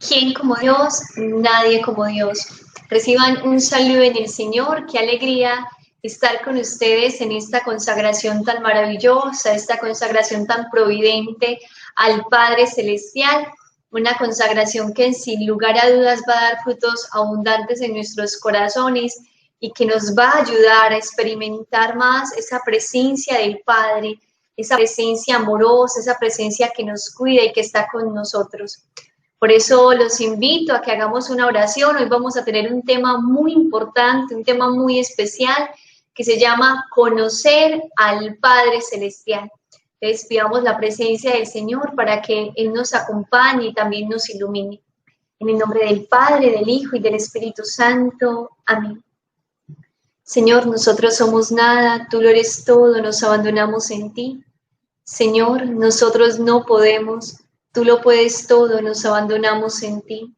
¿Quién como Dios? Nadie como Dios. Reciban un saludo en el Señor. Qué alegría estar con ustedes en esta consagración tan maravillosa, esta consagración tan providente al Padre Celestial. Una consagración que sin lugar a dudas va a dar frutos abundantes en nuestros corazones y que nos va a ayudar a experimentar más esa presencia del Padre, esa presencia amorosa, esa presencia que nos cuida y que está con nosotros. Por eso los invito a que hagamos una oración. Hoy vamos a tener un tema muy importante, un tema muy especial, que se llama Conocer al Padre Celestial. Entonces pidamos la presencia del Señor para que Él nos acompañe y también nos ilumine. En el nombre del Padre, del Hijo y del Espíritu Santo. Amén. Señor, nosotros somos nada, tú lo eres todo, nos abandonamos en ti. Señor, nosotros no podemos, tú lo puedes todo, nos abandonamos en ti.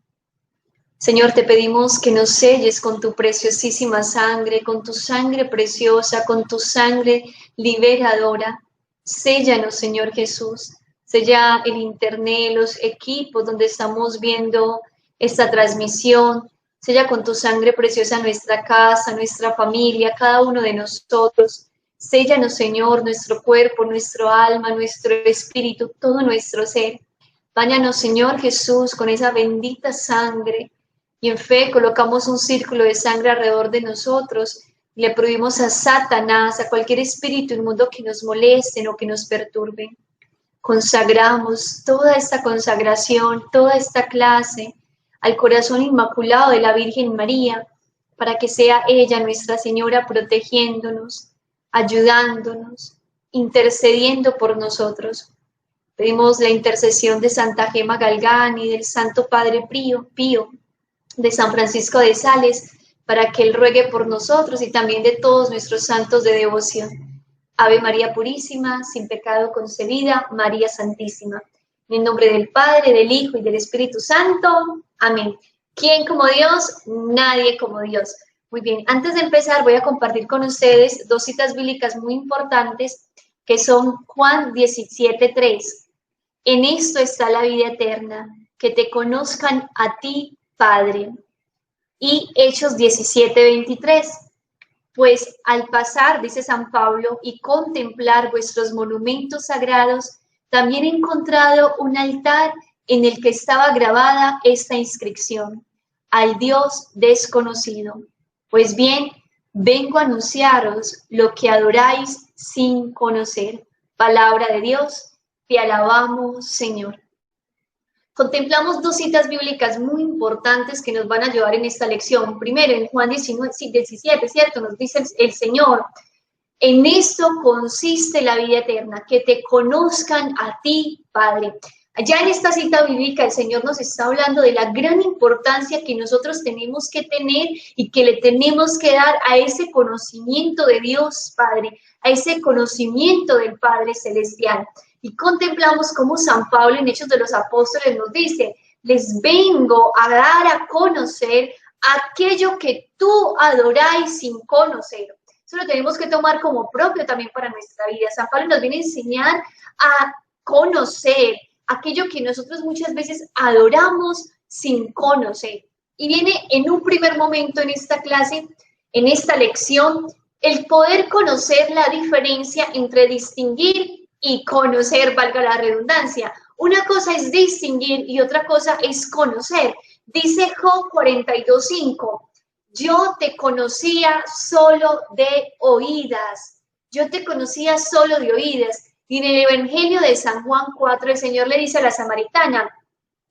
Señor, te pedimos que nos selles con tu preciosísima sangre, con tu sangre preciosa, con tu sangre liberadora. Séllanos, Señor Jesús. Sella el internet, los equipos donde estamos viendo esta transmisión. Sella con tu sangre preciosa nuestra casa, nuestra familia, cada uno de nosotros. Séllanos, Señor, nuestro cuerpo, nuestro alma, nuestro espíritu, todo nuestro ser. Báñanos, Señor Jesús, con esa bendita sangre. Y en fe colocamos un círculo de sangre alrededor de nosotros. Y le prohibimos a Satanás, a cualquier espíritu inmundo que nos molesten o que nos perturben. Consagramos toda esta consagración, toda esta clase al corazón inmaculado de la Virgen María, para que sea ella, Nuestra Señora, protegiéndonos, ayudándonos, intercediendo por nosotros. Pedimos la intercesión de Santa Gema Galgán y del Santo Padre Pío, de San Francisco de Sales, para que Él ruegue por nosotros y también de todos nuestros santos de devoción. Ave María Purísima, sin pecado concebida, María Santísima. En el nombre del Padre, del Hijo y del Espíritu Santo. Amén. ¿Quién como Dios? Nadie como Dios. Muy bien, antes de empezar voy a compartir con ustedes dos citas bíblicas muy importantes que son Juan 17:3. En esto está la vida eterna, que te conozcan a ti, Padre. Y Hechos 17:23. Pues al pasar, dice San Pablo, y contemplar vuestros monumentos sagrados, también he encontrado un altar en el que estaba grabada esta inscripción: al Dios desconocido. Pues bien, vengo a anunciaros lo que adoráis sin conocer. Palabra de Dios, te alabamos, Señor. Contemplamos dos citas bíblicas muy importantes que nos van a ayudar en esta lección. Primero, en Juan 17, ¿cierto? Nos dice el Señor: en esto consiste la vida eterna, que te conozcan a ti, Padre. Allá en esta cita bíblica el Señor nos está hablando de la gran importancia que nosotros tenemos que tener y que le tenemos que dar a ese conocimiento de Dios, Padre, a ese conocimiento del Padre Celestial. Y contemplamos cómo San Pablo en Hechos de los Apóstoles nos dice: les vengo a dar a conocer aquello que tú adoráis sin conocer. Eso lo tenemos que tomar como propio también para nuestra vida. San Pablo nos viene a enseñar a conocer aquello que nosotros muchas veces adoramos sin conocer. Y viene en un primer momento en esta clase, en esta lección, el poder conocer la diferencia entre distinguir y conocer, valga la redundancia. Una cosa es distinguir y otra cosa es conocer. Dice Job 42:5, yo te conocía solo de oídas. Yo te conocía solo de oídas. Y en el Evangelio de San Juan 4, el Señor le dice a la samaritana: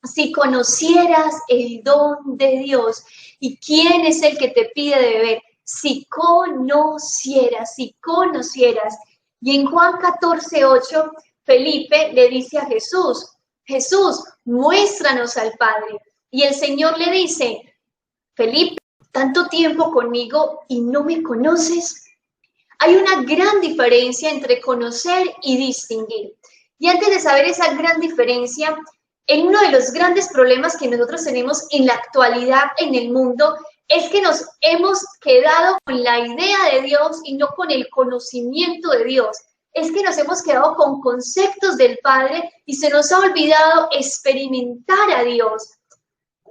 si conocieras el don de Dios y quién es el que te pide de beber, si conocieras. Y en Juan 14:8, Felipe le dice a Jesús: Jesús, muéstranos al Padre. Y el Señor le dice: Felipe, tanto tiempo conmigo y no me conoces. Hay una gran diferencia entre conocer y distinguir. Y antes de saber esa gran diferencia, uno de los grandes problemas que nosotros tenemos en la actualidad en el mundo es que nos hemos quedado con la idea de Dios y no con el conocimiento de Dios. Es que nos hemos quedado con conceptos del Padre y se nos ha olvidado experimentar a Dios.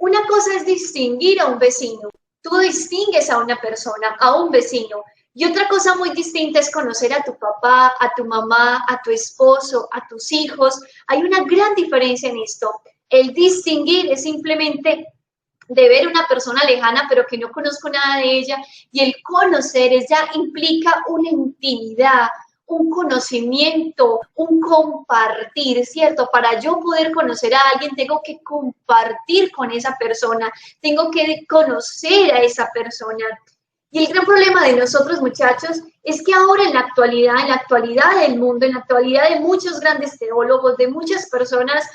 Una cosa es distinguir a un vecino. Tú distingues a una persona, a un vecino. Y otra cosa muy distinta es conocer a tu papá, a tu mamá, a tu esposo, a tus hijos. Hay una gran diferencia en esto. El distinguir es simplemente de ver una persona lejana, pero que no conozco nada de ella, y el conocer es ya implica una intimidad, un conocimiento, un compartir, ¿cierto? Para yo poder conocer a alguien, tengo que compartir con esa persona, tengo que conocer a esa persona. Y el gran problema de nosotros, muchachos, es que ahora en la actualidad del mundo, en la actualidad de muchos grandes teólogos, de muchas personas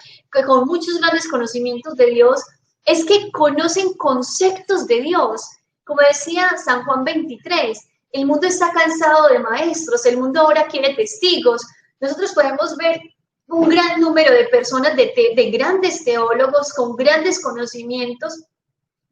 con muchos grandes conocimientos de Dios, es que conocen conceptos de Dios. Como decía San Juan 23, el mundo está cansado de maestros, el mundo ahora quiere testigos. Nosotros podemos ver un gran número de personas, de grandes teólogos con grandes conocimientos,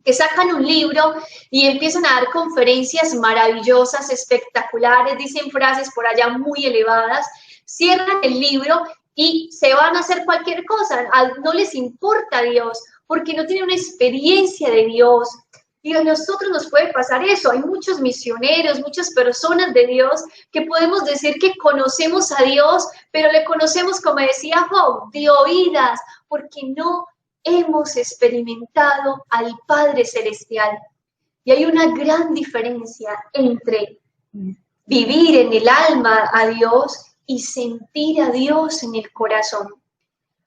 que sacan un libro y empiezan a dar conferencias maravillosas, espectaculares, dicen frases por allá muy elevadas, cierran el libro y se van a hacer cualquier cosa, no les importa Dios, porque no tienen una experiencia de Dios. Y a nosotros nos puede pasar eso, hay muchos misioneros, muchas personas de Dios que podemos decir que conocemos a Dios, pero le conocemos, como decía Job, de oídas, porque no hemos experimentado al Padre Celestial. Y hay una gran diferencia entre vivir en el alma a Dios y sentir a Dios en el corazón.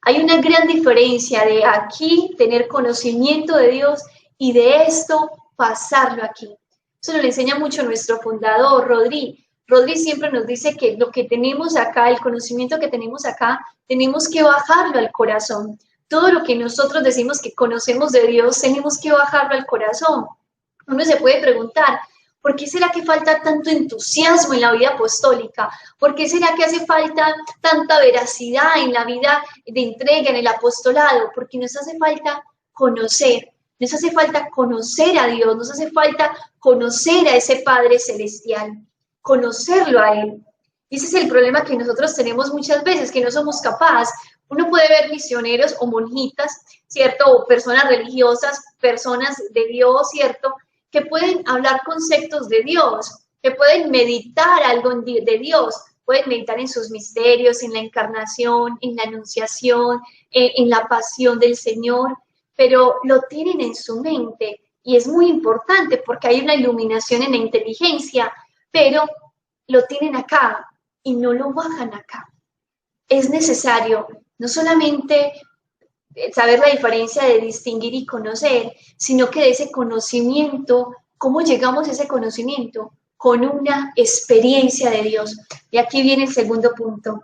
Hay una gran diferencia de aquí tener conocimiento de Dios y de esto pasarlo aquí. Eso nos lo enseña mucho nuestro fundador, Rodri. Rodri siempre nos dice que lo que tenemos acá, el conocimiento que tenemos acá, tenemos que bajarlo al corazón. Todo lo que nosotros decimos que conocemos de Dios, tenemos que bajarlo al corazón. Uno se puede preguntar, ¿por qué será que falta tanto entusiasmo en la vida apostólica? ¿Por qué será que hace falta tanta veracidad en la vida de entrega, en el apostolado? Porque nos hace falta conocer, nos hace falta conocer a Dios, nos hace falta conocer a ese Padre Celestial, conocerlo a Él. Y ese es el problema que nosotros tenemos muchas veces, que no somos capaces. Uno puede ver misioneros o monjitas, ¿cierto? O personas religiosas, personas de Dios, ¿cierto? Que pueden hablar conceptos de Dios, que pueden meditar algo de Dios, pueden meditar en sus misterios, en la encarnación, en la anunciación, en la pasión del Señor, pero lo tienen en su mente y es muy importante porque hay una iluminación en la inteligencia, pero lo tienen acá y no lo bajan acá. Es necesario no solamente saber la diferencia de distinguir y conocer, sino que de ese conocimiento, ¿cómo llegamos a ese conocimiento? Con una experiencia de Dios. Y aquí viene el segundo punto,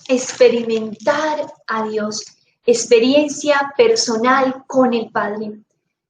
experimentar a Dios, experiencia personal con el Padre.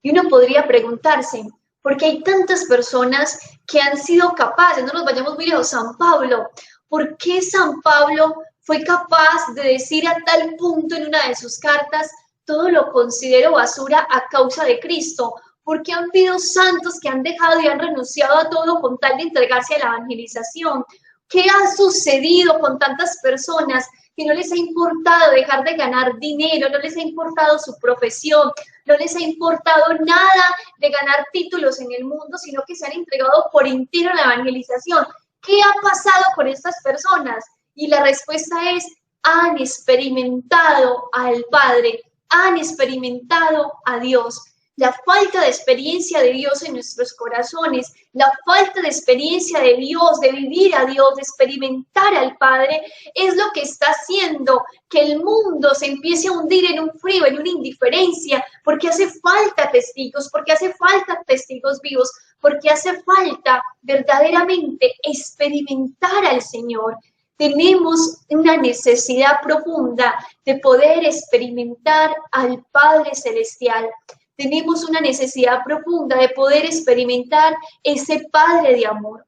Y uno podría preguntarse, ¿por qué hay tantas personas que han sido capaces? No nos vayamos muy lejos, San Pablo. ¿Por qué San Pablo fue capaz de decir a tal punto en una de sus cartas, todo lo considero basura a causa de Cristo? Porque han habido santos que han dejado y han renunciado a todo con tal de entregarse a la evangelización. ¿Qué ha sucedido con tantas personas que no les ha importado dejar de ganar dinero, no les ha importado su profesión, no les ha importado nada de ganar títulos en el mundo, sino que se han entregado por entero a la evangelización? ¿Qué ha pasado con estas personas? Y la respuesta es, han experimentado al Padre, han experimentado a Dios. La falta de experiencia de Dios en nuestros corazones, la falta de experiencia de Dios, de vivir a Dios, de experimentar al Padre, es lo que está haciendo que el mundo se empiece a hundir en un frío, en una indiferencia, porque hace falta testigos, porque hace falta testigos vivos, porque hace falta verdaderamente experimentar al Señor. Tenemos una necesidad profunda de poder experimentar al Padre Celestial. Tenemos una necesidad profunda de poder experimentar ese Padre de amor.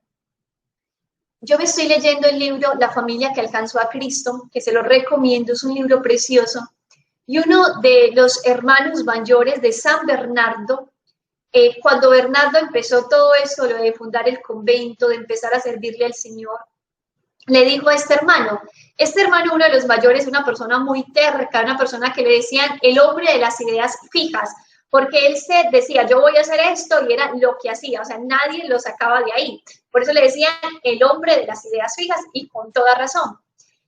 Yo me estoy leyendo el libro La familia que alcanzó a Cristo, que se lo recomiendo, es un libro precioso. Y uno de los hermanos mayores de San Bernardo, cuando Bernardo empezó todo eso, lo de fundar el convento, de empezar a servirle al Señor, le dijo a este hermano, uno de los mayores, una persona muy terca, una persona que le decían el hombre de las ideas fijas, porque él se decía, yo voy a hacer esto, y era lo que hacía, o sea, nadie lo sacaba de ahí. Por eso le decían el hombre de las ideas fijas, y con toda razón.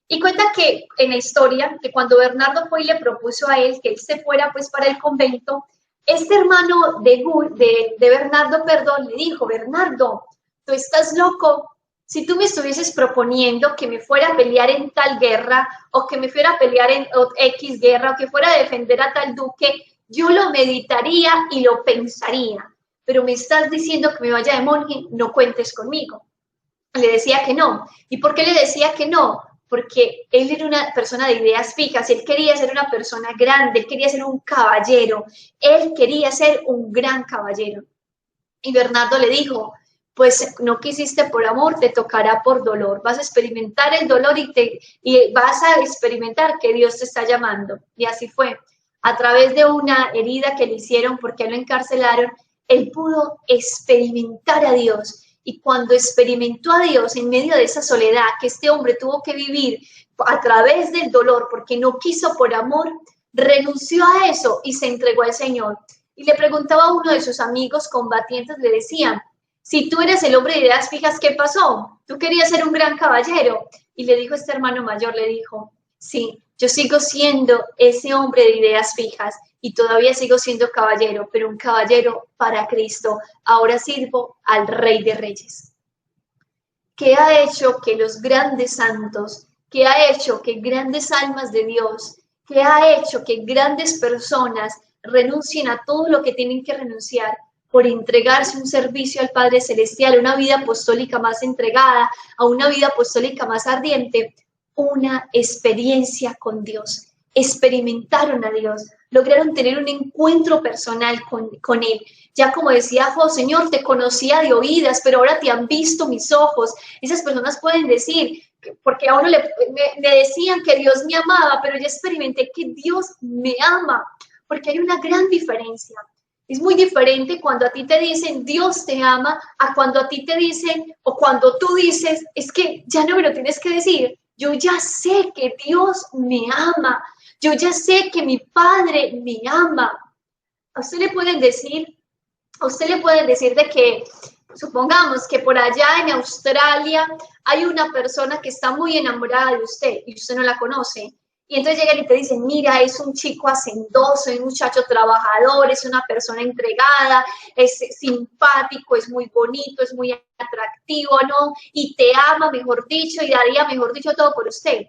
Y cuenta que en la historia, que cuando Bernardo fue y le propuso a él que él se fuera pues para el convento, este hermano de Bernardo, perdón, le dijo, Bernardo, tú estás loco. Si tú me estuvieses proponiendo que me fuera a pelear en tal guerra, o que me fuera a pelear en X guerra, o que fuera a defender a tal duque, yo lo meditaría y lo pensaría. Pero me estás diciendo que me vaya de monje, no cuentes conmigo. Le decía que no. ¿Y por qué le decía que no? Porque él era una persona de ideas fijas, él quería ser una persona grande, él quería ser un caballero, él quería ser un gran caballero. Y Bernardo le dijo, pues no quisiste por amor, te tocará por dolor, vas a experimentar el dolor y vas a experimentar que Dios te está llamando. Y así fue. A través de una herida que le hicieron porque lo encarcelaron, él pudo experimentar a Dios. Y cuando experimentó a Dios en medio de esa soledad que este hombre tuvo que vivir a través del dolor, porque no quiso por amor, renunció a eso y se entregó al Señor. Y le preguntaba a uno de sus amigos combatientes, le decían, si tú eres el hombre de ideas fijas, ¿qué pasó? Tú querías ser un gran caballero. Y le dijo este hermano mayor, le dijo, sí, yo sigo siendo ese hombre de ideas fijas y todavía sigo siendo caballero, pero un caballero para Cristo. Ahora sirvo al Rey de Reyes. ¿Qué ha hecho que los grandes santos, qué ha hecho que grandes almas de Dios, qué ha hecho que grandes personas renuncien a todo lo que tienen que renunciar por entregarse un servicio al Padre Celestial, una vida apostólica más entregada, a una vida apostólica más ardiente? Una experiencia con Dios, experimentaron a Dios, lograron tener un encuentro personal con Él. Ya como decía Jo, Señor, te conocía de oídas, pero ahora te han visto mis ojos. Esas personas pueden decir, porque a uno me decían que Dios me amaba, pero yo experimenté que Dios me ama, porque hay una gran diferencia. Es muy diferente cuando a ti te dicen Dios te ama, a cuando a ti te dicen, o cuando tú dices, es que ya no me lo tienes que decir, yo ya sé que Dios me ama, yo ya sé que mi Padre me ama. A usted le pueden decir de que, supongamos que por allá en Australia hay una persona que está muy enamorada de usted y usted no la conoce. Y entonces llegan y te dicen, mira, es un chico hacendoso, es un muchacho trabajador, es una persona entregada, es simpático, es muy bonito, es muy atractivo, ¿no? Y te ama, mejor dicho, y daría, mejor dicho, todo por usted.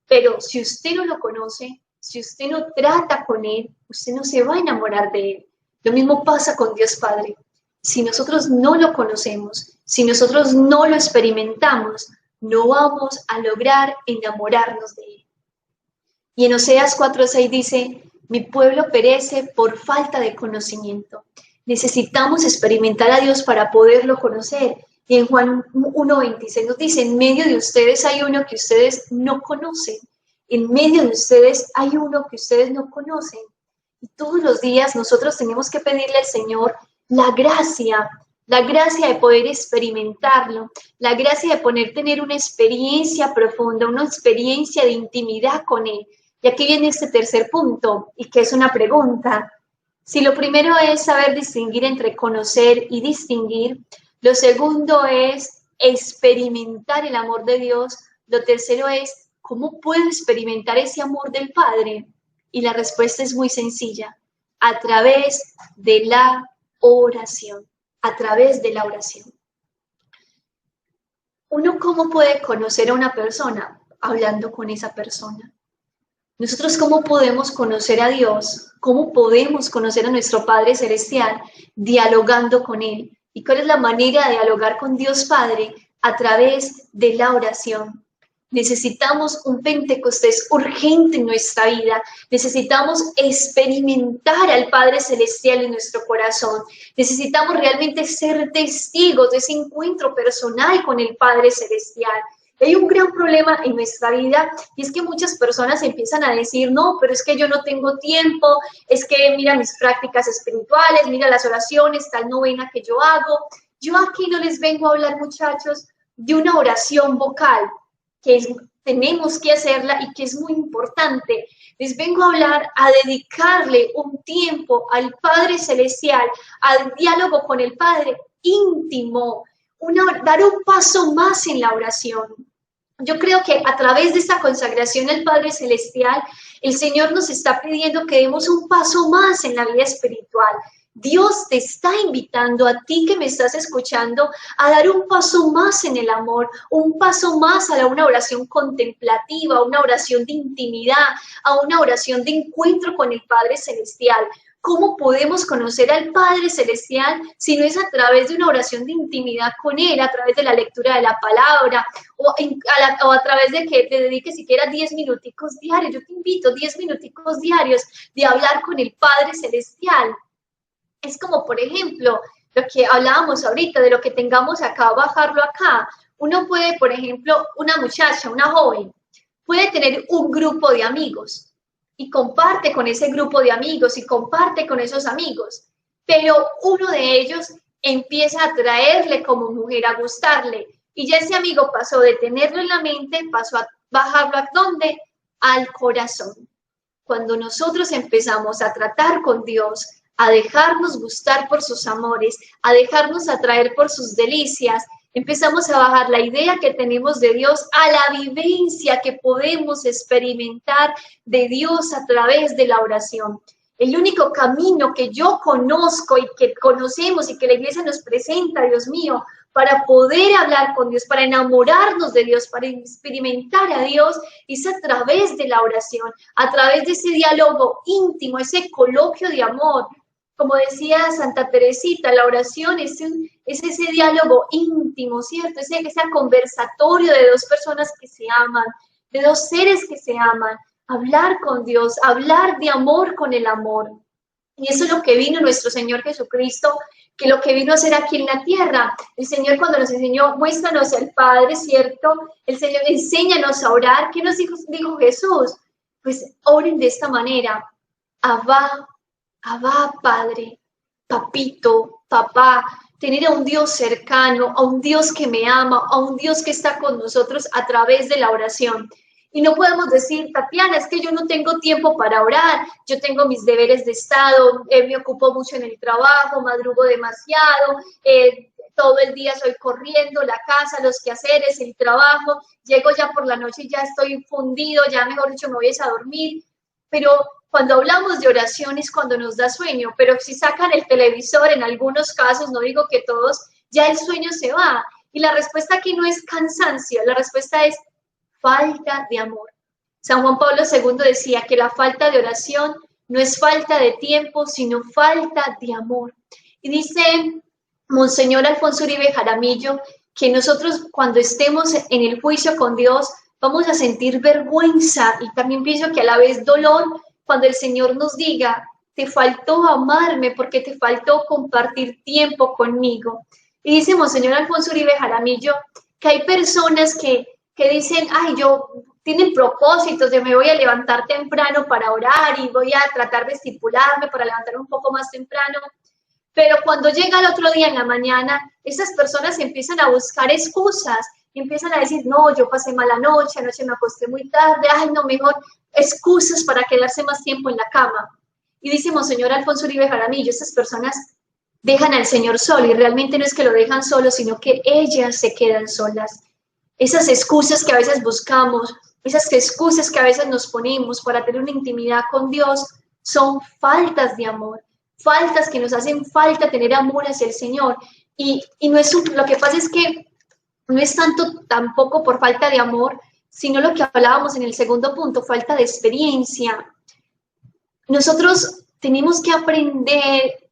Pero si usted no lo conoce, si usted no trata con él, usted no se va a enamorar de él. Lo mismo pasa con Dios Padre. Si nosotros no lo conocemos, si nosotros no lo experimentamos, no vamos a lograr enamorarnos de él. Y en Oseas 4:6 dice, mi pueblo perece por falta de conocimiento. Necesitamos experimentar a Dios para poderlo conocer. Y en Juan 1:26 nos dice, en medio de ustedes hay uno que ustedes no conocen. En medio de ustedes hay uno que ustedes no conocen. Y todos los días nosotros tenemos que pedirle al Señor la gracia de poder experimentarlo, la gracia de tener una experiencia profunda, una experiencia de intimidad con Él. Y aquí viene este tercer punto, y que es una pregunta. Si lo primero es saber distinguir entre conocer y distinguir, lo segundo es experimentar el amor de Dios, lo tercero es ¿cómo puedo experimentar ese amor del Padre? Y la respuesta es muy sencilla, a través de la oración, a través de la oración. ¿Uno cómo puede conocer a una persona? Hablando con esa persona. Nosotros cómo podemos conocer a Dios, cómo podemos conocer a nuestro Padre Celestial, dialogando con Él. ¿Y cuál es la manera de dialogar con Dios Padre? A través de la oración. Necesitamos un Pentecostés urgente en nuestra vida. Necesitamos experimentar al Padre Celestial en nuestro corazón. Necesitamos realmente ser testigos de ese encuentro personal con el Padre Celestial. Hay un gran problema en nuestra vida y es que muchas personas empiezan a decir, no, pero es que yo no tengo tiempo, es que mira mis prácticas espirituales, mira las oraciones, tal novena que yo hago. Yo aquí no les vengo a hablar, muchachos, de una oración vocal, que tenemos que hacerla y que es muy importante. Les vengo a hablar, a dedicarle un tiempo al Padre Celestial, al diálogo con el Padre íntimo, dar un paso más en la oración. Yo creo que a través de esta consagración al Padre Celestial, el Señor nos está pidiendo que demos un paso más en la vida espiritual. Dios te está invitando a ti que me estás escuchando a dar un paso más en el amor, un paso más a una oración contemplativa, a una oración de intimidad, a una oración de encuentro con el Padre Celestial. ¿Cómo podemos conocer al Padre Celestial si no es a través de una oración de intimidad con Él, a través de la lectura de la palabra o a través de que te dediques siquiera 10 minuticos diarios? Yo te invito 10 minuticos diarios de hablar con el Padre Celestial. Es como, por ejemplo, lo que hablábamos ahorita, de lo que tengamos acá, bajarlo acá. Uno puede, por ejemplo, una muchacha, una joven, puede tener un grupo de amigos y comparte con ese grupo de amigos y comparte con esos amigos, pero uno de ellos empieza a atraerle como mujer, a gustarle, y ya ese amigo pasó de tenerlo en la mente, pasó a bajarlo ¿a dónde? Al corazón. Cuando nosotros empezamos a tratar con Dios, a dejarnos gustar por sus amores, a dejarnos atraer por sus delicias, empezamos a bajar la idea que tenemos de Dios a la vivencia que podemos experimentar de Dios a través de la oración. El único camino que yo conozco y que conocemos y que la iglesia nos presenta, Dios mío, para poder hablar con Dios, para enamorarnos de Dios, para experimentar a Dios, es a través de la oración, a través de ese diálogo íntimo, ese coloquio de amor. Como decía Santa Teresita, la oración es ese diálogo íntimo, ¿cierto? Ese conversatorio de dos personas que se aman, de dos seres que se aman. Hablar con Dios, hablar de amor con el amor. Y eso es lo que vino nuestro Señor Jesucristo, que lo que vino a hacer aquí en la tierra. El Señor cuando nos enseñó, muéstranos al Padre, ¿cierto? El Señor, enséñanos a orar. ¿Qué nos dijo Jesús? Pues oren de esta manera. Abba, Padre, papito, papá, tener a un Dios cercano, a un Dios que me ama, a un Dios que está con nosotros a través de la oración. Y no podemos decir, Tatiana, es que yo no tengo tiempo para orar, yo tengo mis deberes de Estado, me ocupo mucho en el trabajo, madrugo demasiado, todo el día estoy corriendo, la casa, los quehaceres, el trabajo, llego ya por la noche y ya estoy fundido, ya mejor dicho me voy a dormir. Pero cuando hablamos de oración es cuando nos da sueño, pero si sacan el televisor, en algunos casos, no digo que todos, ya el sueño se va. Y la respuesta aquí no es cansancio, la respuesta es falta de amor. San Juan Pablo II decía que la falta de oración no es falta de tiempo, sino falta de amor. Y dice Monseñor Alfonso Uribe Jaramillo que nosotros cuando estemos en el juicio con Dios vamos a sentir vergüenza y también pienso que a la vez dolor cuando el Señor nos diga, te faltó amarme porque te faltó compartir tiempo conmigo. Y dice Monseñor Alfonso Uribe Jaramillo que hay personas que dicen, ay, tienen propósitos de me voy a levantar temprano para orar y voy a tratar de estipularme para levantarme un poco más temprano. Pero cuando llega el otro día en la mañana, esas personas empiezan a buscar excusas, empiezan a decir, no, yo pasé mala noche, anoche me acosté muy tarde, ay, no, mejor excusas para quedarse más tiempo en la cama. Y dice Monseñor Alfonso Uribe Jaramillo, estas personas dejan al Señor solo y realmente no es que lo dejan solo, sino que ellas se quedan solas. Esas excusas que a veces buscamos, esas excusas que a veces nos ponemos para tener una intimidad con Dios, son faltas de amor, faltas que nos hacen falta tener amor hacia el Señor. Y no es lo que pasa es que no es tanto tampoco por falta de amor, sino lo que hablábamos en el segundo punto, falta de experiencia. Nosotros tenemos que aprender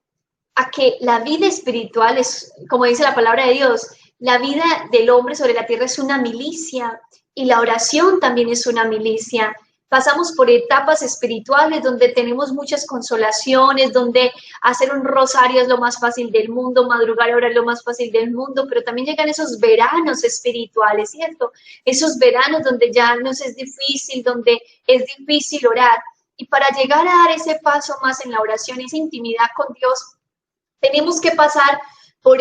a que la vida espiritual es, como dice la palabra de Dios, la vida del hombre sobre la tierra es una milicia y la oración también es una milicia. Pasamos por etapas espirituales donde tenemos muchas consolaciones, donde hacer un rosario es lo más fácil del mundo, madrugar ahora es lo más fácil del mundo, pero también llegan esos veranos espirituales, ¿cierto? Esos veranos donde ya nos es difícil, donde es difícil orar. Y para llegar a dar ese paso más en la oración, esa intimidad con Dios, tenemos que pasar por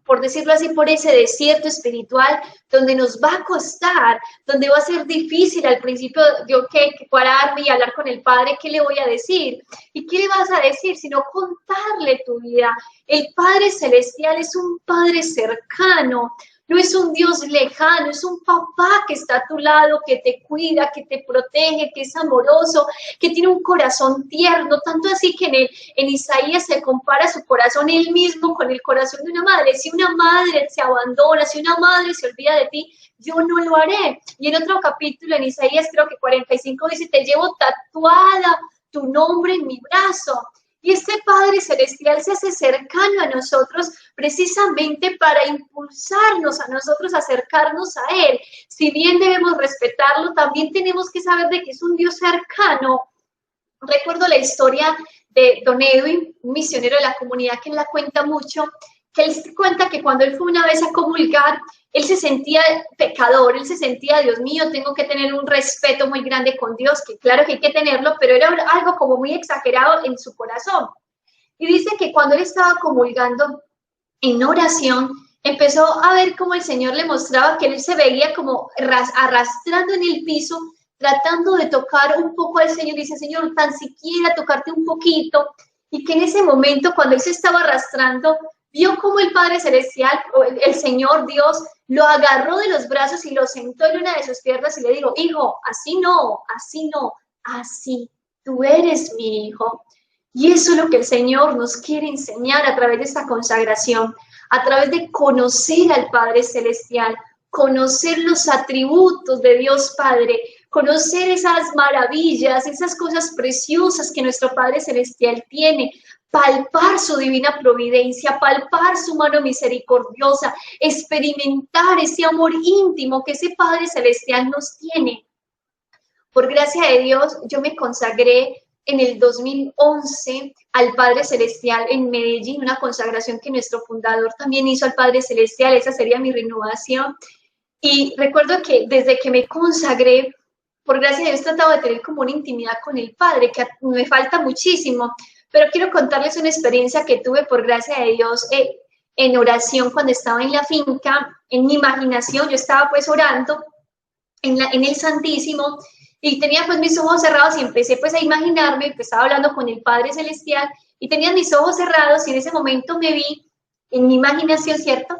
por decirlo así, por ese desierto espiritual donde nos va a costar, donde va a ser difícil al principio de, ok, pararme y hablar con el Padre, ¿qué le voy a decir? ¿Y qué le vas a decir? Sino contarle tu vida. El Padre Celestial es un Padre cercano, no es un Dios lejano, es un papá que está a tu lado, que te cuida, que te protege, que es amoroso, que tiene un corazón tierno, tanto así que en Isaías se compara su corazón él mismo con el corazón de una madre. Si una madre se abandona, si una madre se olvida de ti, yo no lo haré. Y en otro capítulo, en Isaías creo que 45, dice, te llevo tatuada tu nombre en mi brazo. Y este Padre Celestial se hace cercano a nosotros precisamente para impulsarnos a nosotros a acercarnos a Él. Si bien debemos respetarlo, también tenemos que saber de que es un Dios cercano. Recuerdo la historia de Don Edwin, un misionero de la comunidad que él la cuenta mucho, que él cuenta que cuando él fue una vez a comulgar, él se sentía pecador, él se sentía, Dios mío, tengo que tener un respeto muy grande con Dios, que claro que hay que tenerlo, pero era algo como muy exagerado en su corazón. Y dice que cuando él estaba comulgando en oración, empezó a ver cómo el Señor le mostraba que él se veía como arrastrando en el piso, tratando de tocar un poco al Señor. Dice, Señor, tan siquiera tocarte un poquito. Y que en ese momento, cuando él se estaba arrastrando, vio cómo el Padre Celestial, o el Señor Dios, lo agarró de los brazos y lo sentó en una de sus piernas y le dijo, hijo, así no, así no, así, tú eres mi hijo. Y eso es lo que el Señor nos quiere enseñar a través de esta consagración, a través de conocer al Padre Celestial, conocer los atributos de Dios Padre, conocer esas maravillas, esas cosas preciosas que nuestro Padre Celestial tiene, palpar su divina providencia, palpar su mano misericordiosa, experimentar ese amor íntimo que ese Padre Celestial nos tiene. Por gracia de Dios, yo me consagré en el 2011 al Padre Celestial en Medellín, una consagración que nuestro fundador también hizo al Padre Celestial, esa sería mi renovación. Y recuerdo que desde que me consagré, por gracia de Dios, trataba de tener como una intimidad con el Padre, que me falta muchísimo, pero quiero contarles una experiencia que tuve por gracia de Dios en oración cuando estaba en la finca, en mi imaginación, yo estaba pues orando en el Santísimo, y tenía pues mis ojos cerrados y empecé pues a imaginarme, pues estaba hablando con el Padre Celestial y tenía mis ojos cerrados y en ese momento me vi en mi imaginación, ¿cierto?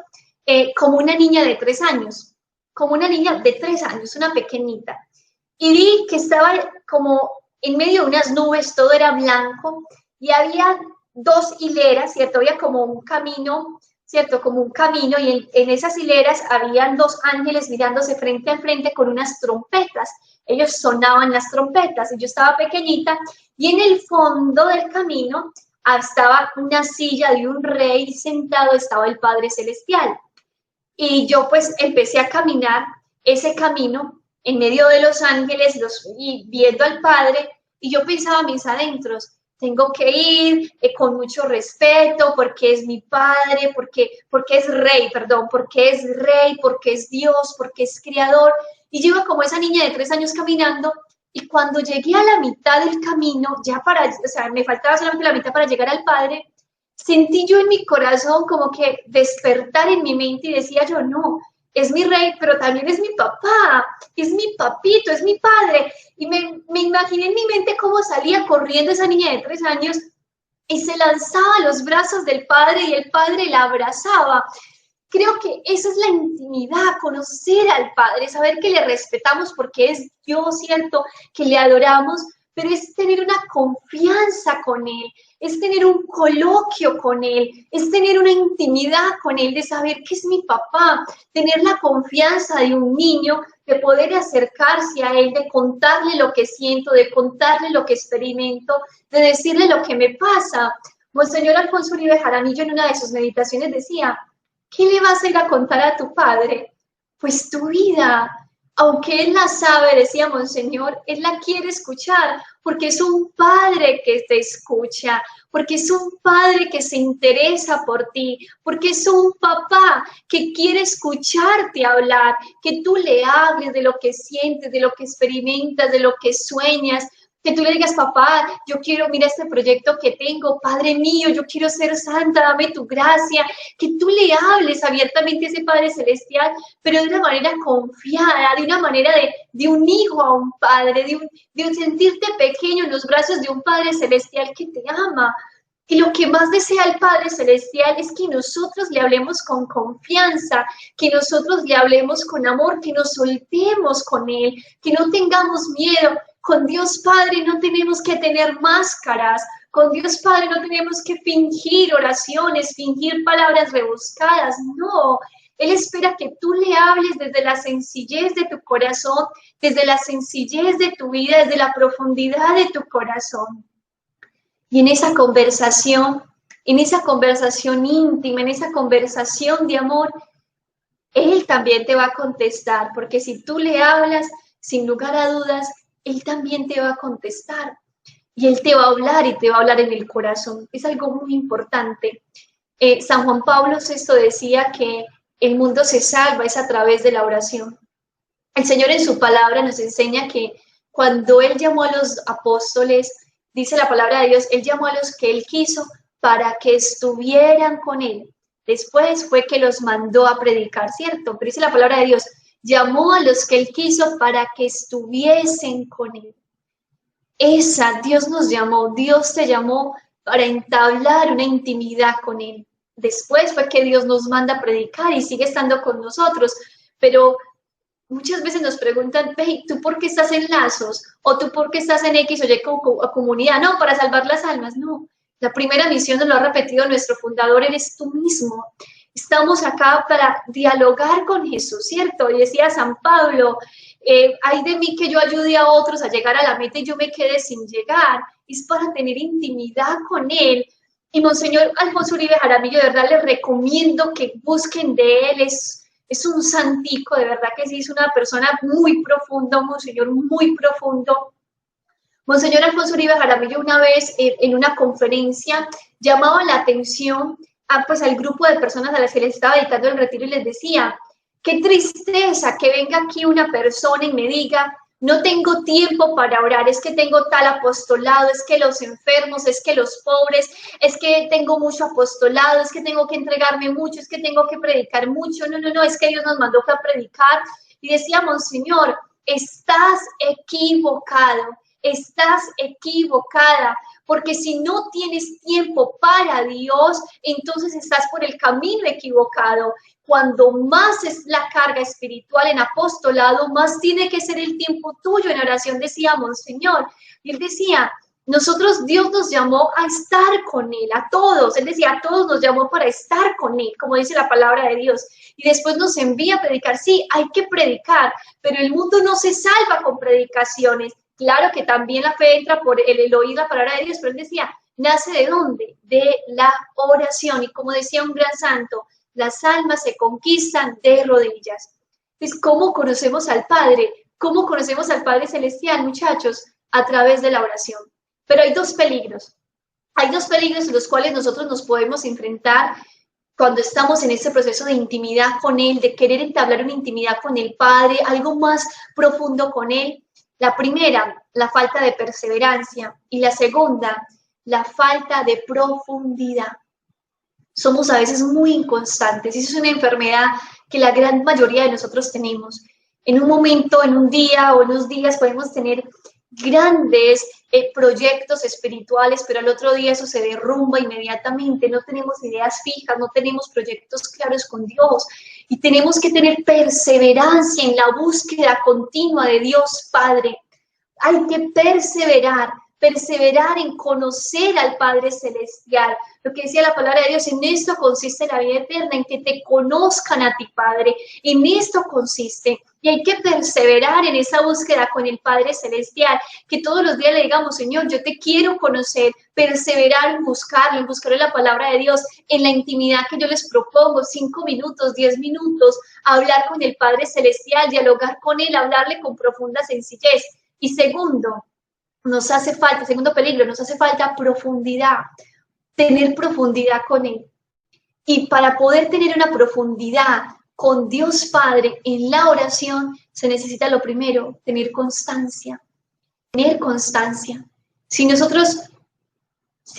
Como una niña de 3 años, como una niña de 3 años, una pequeñita. Y vi que estaba como en medio de unas nubes, todo era blanco y había 2 hileras, ¿cierto? Había como un camino, ¿cierto? Como un camino y en esas hileras habían 2 ángeles mirándose frente a frente con unas trompetas. Ellos sonaban las trompetas y yo estaba pequeñita y en el fondo del camino estaba una silla de un rey sentado, estaba el Padre Celestial. Y yo pues empecé a caminar ese camino en medio de los ángeles y viendo al Padre y yo pensaba a mis adentros, tengo que ir con mucho respeto porque es mi Padre, porque es rey, perdón, porque es rey, porque es Dios, porque es creador. Y yo iba como esa niña de 3 años caminando y cuando llegué a la mitad del camino, o sea, me faltaba solamente la mitad para llegar al Padre, sentí yo en mi corazón como que despertar en mi mente y decía yo, no, es mi rey, pero también es mi papá, es mi papito, es mi padre. Y me imaginé en mi mente cómo salía corriendo esa niña de 3 años y se lanzaba a los brazos del padre y el padre la abrazaba. Creo que esa es la intimidad, conocer al Padre, saber que le respetamos porque es Dios, ¿cierto? Que le adoramos, pero es tener una confianza con Él, es tener un coloquio con Él, es tener una intimidad con Él, de saber que es mi papá, tener la confianza de un niño, de poder acercarse a Él, de contarle lo que siento, de contarle lo que experimento, de decirle lo que me pasa. Monseñor Alfonso Uribe Jaramillo en una de sus meditaciones decía, ¿qué le vas a ir a contar a tu padre? Pues tu vida. Aunque él la sabe, decía Monseñor, él la quiere escuchar porque es un padre que te escucha, porque es un padre que se interesa por ti, porque es un papá que quiere escucharte hablar, que tú le hables de lo que sientes, de lo que experimentas, de lo que sueñas, Que tú le digas, papá, yo quiero, mira este proyecto que tengo, Padre mío, yo quiero ser santa, dame tu gracia. Que tú le hables abiertamente a ese Padre Celestial, pero de una manera confiada, de una manera de un hijo a un padre, de un sentirte pequeño en los brazos de un Padre Celestial que te ama. Y lo que más desea el Padre Celestial es que nosotros le hablemos con confianza, que nosotros le hablemos con amor, que nos soltemos con Él, que no tengamos miedo. Con Dios Padre no tenemos que tener máscaras, con Dios Padre no tenemos que fingir oraciones, fingir palabras rebuscadas, no. Él espera que tú le hables desde la sencillez de tu corazón, desde la sencillez de tu vida, desde la profundidad de tu corazón. Y en esa conversación íntima, en esa conversación de amor, Él también te va a contestar, porque si tú le hablas, sin lugar a dudas, Él también te va a contestar. Y Él te va a hablar y te va a hablar en el corazón. Es algo muy importante. San Juan Pablo VI decía que el mundo se salva es a través de la oración. El Señor en su palabra nos enseña que cuando Él llamó a los apóstoles, dice la palabra de Dios, Él llamó a los que Él quiso para que estuvieran con Él. Después fue que los mandó a predicar, ¿cierto? Pero dice la palabra de Dios, llamó a los que Él quiso para que estuviesen con Él. Dios nos llamó, Dios te llamó para entablar una intimidad con Él. Después fue que Dios nos manda a predicar y sigue estando con nosotros, pero muchas veces nos preguntan, hey, ¿tú por qué estás en Lazos? ¿O tú por qué estás en X o Y comunidad? No, para salvar las almas, no. La primera misión nos lo ha repetido nuestro fundador, eres tú mismo. Estamos acá para dialogar con Jesús, ¿cierto? Y decía San Pablo, hay de mí que yo ayude a otros a llegar a la meta y yo me quede sin llegar. Es para tener intimidad con Él. Y Monseñor Alfonso Uribe Jaramillo, de verdad les recomiendo que busquen de Él, es un santico, de verdad que sí, es una persona muy profunda, un monseñor muy profundo. Monseñor Alfonso Uribe Jaramillo una vez en una conferencia llamaba la atención pues, al grupo de personas a las que les estaba dedicando el retiro y les decía, qué tristeza que venga aquí una persona y me diga, no tengo tiempo para orar, es que tengo tal apostolado, es que los enfermos, es que los pobres, es que tengo mucho apostolado, es que tengo que entregarme mucho, es que tengo que predicar mucho. No, es que Dios nos mandó a predicar. Y decía, Monseñor, estás equivocada, porque si no tienes tiempo para Dios, entonces estás por el camino equivocado. Cuando más es la carga espiritual en apostolado, más tiene que ser el tiempo tuyo en oración, decía Monseñor. Y él decía, Dios nos llamó a estar con Él, a todos. Él decía, a todos nos llamó para estar con Él, como dice la palabra de Dios. Y después nos envía a predicar. Sí, hay que predicar, pero el mundo no se salva con predicaciones. Claro que también la fe entra por el oír la palabra de Dios, pero él decía, ¿nace de dónde? De la oración. Y como decía un gran santo, las almas se conquistan de rodillas. Entonces, ¿cómo conocemos al Padre? ¿Cómo conocemos al Padre Celestial, muchachos? A través de la oración. Pero hay dos peligros. Hay dos peligros en los cuales nosotros nos podemos enfrentar cuando estamos en este proceso de intimidad con Él, de querer entablar una intimidad con el Padre, algo más profundo con Él. La primera, la falta de perseverancia. Y la segunda, la falta de profundidad. Somos a veces muy inconstantes. Eso es una enfermedad que la gran mayoría de nosotros tenemos. En un momento, en un día o en unos días podemos tener grandes proyectos espirituales, pero al otro día eso se derrumba inmediatamente. No tenemos ideas fijas, no tenemos proyectos claros con Dios. Y tenemos que tener perseverancia en la búsqueda continua de Dios Padre. Hay que perseverar en conocer al Padre Celestial. Lo que decía la palabra de Dios, en esto consiste la vida eterna, en que te conozcan a ti, Padre. En esto consiste. Y hay que perseverar en esa búsqueda con el Padre Celestial, que todos los días le digamos, Señor, yo te quiero conocer, perseverar en buscarlo, en buscar la palabra de Dios, en la intimidad que yo les propongo, 5 minutos, 10 minutos, hablar con el Padre Celestial, dialogar con Él, hablarle con profunda sencillez. Y segundo peligro, nos hace falta profundidad, tener profundidad con Él. Y para poder tener una profundidad con Dios Padre en la oración, se necesita lo primero, tener constancia. tener constancia. Si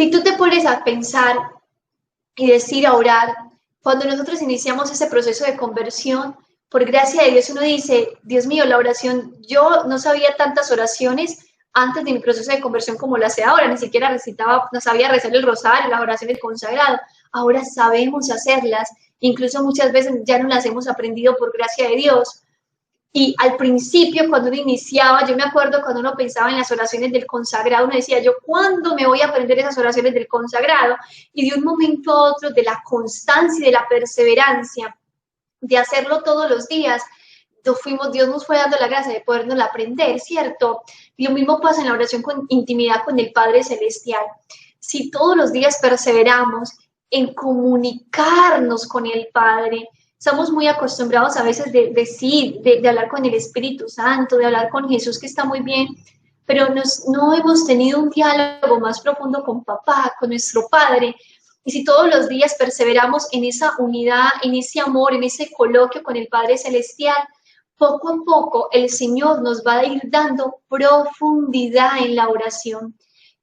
tú te pones a pensar y decir, a orar, cuando nosotros iniciamos ese proceso de conversión, por gracia de Dios uno dice, Dios mío, la oración, yo no sabía tantas oraciones antes de mi proceso de conversión como la sé ahora, ni siquiera no sabía rezar el rosario, las oraciones consagradas, ahora sabemos hacerlas, incluso muchas veces ya no las hemos aprendido por gracia de Dios. Y al principio, cuando uno iniciaba, yo me acuerdo cuando uno pensaba en las oraciones del consagrado, uno decía, yo, ¿cuándo me voy a aprender esas oraciones del consagrado? Y de un momento a otro, de la constancia y de la perseverancia, de hacerlo todos los días, Dios nos fue dando la gracia de podernos aprender, ¿cierto? Y lo mismo pasa en la oración con intimidad con el Padre Celestial. Si todos los días perseveramos en comunicarnos con el Padre, estamos muy acostumbrados a veces de hablar con el Espíritu Santo, de hablar con Jesús, que está muy bien, pero no hemos tenido un diálogo más profundo con papá, con nuestro Padre. Y si todos los días perseveramos en esa unidad, en ese amor, en ese coloquio con el Padre Celestial, poco a poco el Señor nos va a ir dando profundidad en la oración.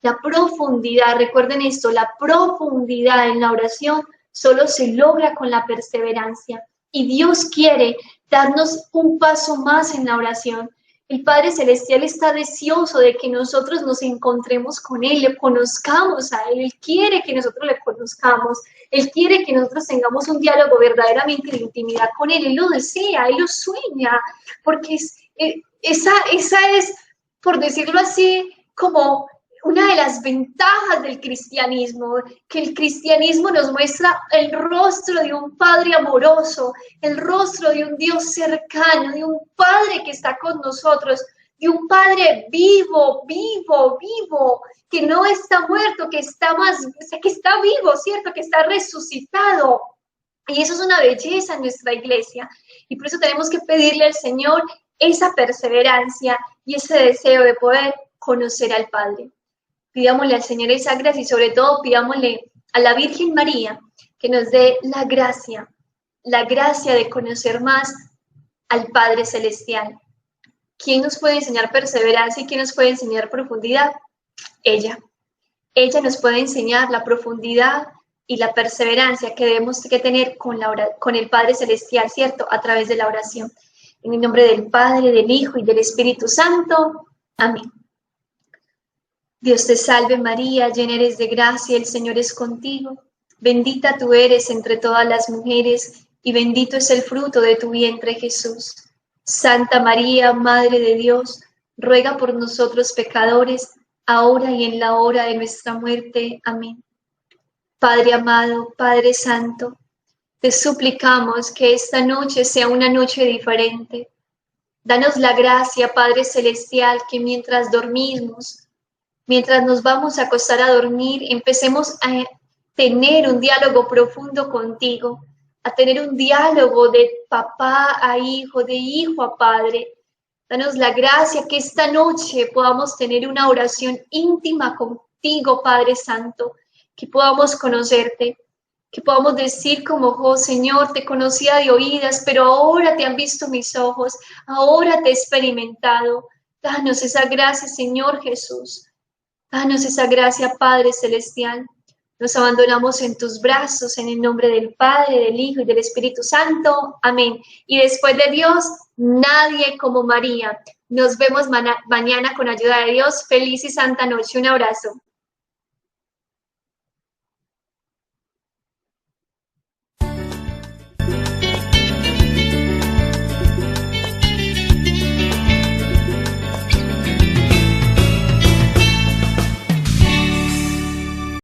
La profundidad, recuerden esto, la profundidad en la oración solo se logra con la perseverancia. Y Dios quiere darnos un paso más en la oración. El Padre Celestial está deseoso de que nosotros nos encontremos con Él, le conozcamos a Él. Él quiere que nosotros le conozcamos. Él quiere que nosotros tengamos un diálogo verdaderamente de intimidad con Él. Él lo desea, Él lo sueña, porque esa es, por decirlo así, como una de las ventajas del cristianismo, que el cristianismo nos muestra el rostro de un Padre amoroso, el rostro de un Dios cercano, de un Padre que está con nosotros, de un Padre vivo, que no está muerto, que está vivo, ¿cierto? Que está resucitado. Y eso es una belleza en nuestra iglesia. Y por eso tenemos que pedirle al Señor esa perseverancia y ese deseo de poder conocer al Padre. Pidámosle al Señor esa gracia y sobre todo pidámosle a la Virgen María que nos dé la gracia de conocer más al Padre Celestial. ¿Quién nos puede enseñar perseverancia y quién nos puede enseñar profundidad? Ella. Ella nos puede enseñar la profundidad y la perseverancia que debemos que tener con el Padre Celestial, ¿cierto? A través de la oración. En el nombre del Padre, del Hijo y del Espíritu Santo. Amén. Dios te salve María, llena eres de gracia, el Señor es contigo. Bendita tú eres entre todas las mujeres y bendito es el fruto de tu vientre Jesús. Santa María, Madre de Dios, ruega por nosotros pecadores, ahora y en la hora de nuestra muerte. Amén. Padre amado, Padre Santo, te suplicamos que esta noche sea una noche diferente. Danos la gracia, Padre Celestial, que mientras dormimos, mientras nos vamos a acostar a dormir, empecemos a tener un diálogo profundo contigo, a tener un diálogo de papá a hijo, de hijo a padre. Danos la gracia que esta noche podamos tener una oración íntima contigo, Padre Santo, que podamos conocerte, que podamos decir como Job, Señor, te conocía de oídas, pero ahora te han visto mis ojos, ahora te he experimentado. Danos esa gracia, Señor Jesús. Danos esa gracia, Padre Celestial. Nos abandonamos en tus brazos, en el nombre del Padre, del Hijo y del Espíritu Santo. Amén. Y después de Dios, nadie como María. Nos vemos mañana con ayuda de Dios. Feliz y santa noche. Un abrazo.